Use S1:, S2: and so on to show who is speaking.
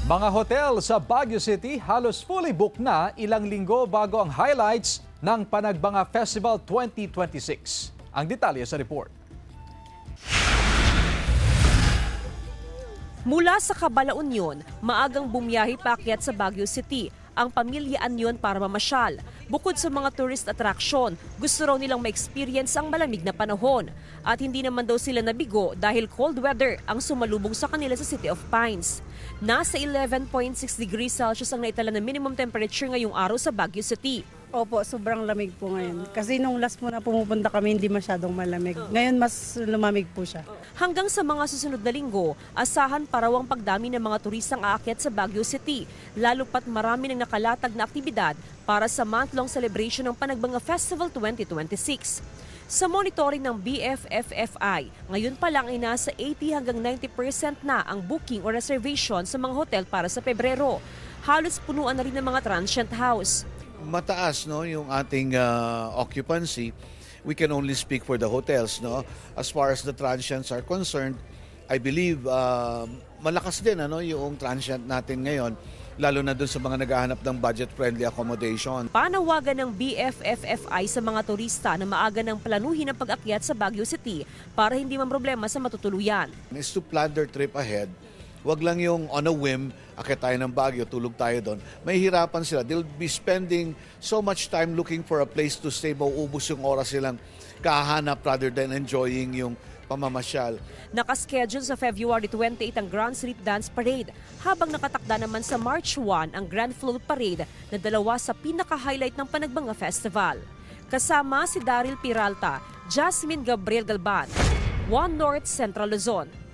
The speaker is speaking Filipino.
S1: Mga hotel sa Baguio City halos fully booked na ilang linggo bago ang highlights ng Panagbanga Festival 2026. Ang detalye sa report.
S2: Mula sa Cabalaon yun, maagang bumiyahe paakyat sa Baguio City ang pamilya Anyon para mamasyal. Bukod sa mga tourist attraction, gusto raw nilang ma-experience ang malamig na panahon. At hindi naman daw sila nabigo dahil cold weather ang sumalubong sa kanila sa City of Pines. Nasa 11.6 degrees Celsius ang naitala na minimum temperature ngayong araw sa Baguio City.
S3: Opo, sobrang lamig po ngayon. Kasi nung last po na pumupunta kami, hindi masyadong malamig. Ngayon, mas lumamig po siya.
S2: Hanggang sa mga susunod na linggo, asahan pa raw ang pagdami ng mga turistang aakyat sa Baguio City, lalo pat marami ng nakalatag na aktibidad para sa month-long celebration ng Panagbanga Festival 2026. Sa monitoring ng BFFFI, ngayon pa lang ay nasa 80 hanggang 90% na ang booking o reservation sa mga hotel para sa Pebrero. Halos punuan na rin ng mga transient house.
S4: Mataas no yung ating occupancy. We can only speak for the hotels no. As far as the transients are concerned, I believe malakas din yung transient natin ngayon, lalo na dun sa mga naghahanap ng budget-friendly accommodation.
S2: Panawagan ng BFFFI sa mga turista na maaga ng planuhin ang pag-akyat sa Baguio City para hindi mamroblema sa matutuluyan.
S4: Is to plan their trip ahead. Wag lang yung on a whim, akit tayo ng Baguio, tulog tayo doon. May hirapan sila. They'll be spending so much time looking for a place to stay. Mauubos yung oras silang kahanap rather than enjoying yung pamamasyal.
S2: Nakaschedule sa February 28 ang Grand Street Dance Parade, habang nakatakda naman sa March 1 ang Grand Float Parade na dalawa sa pinaka-highlight ng Panagbanga Festival. Kasama si Daryl Peralta, Jasmine Gabriel Galban, One North Central Luzon.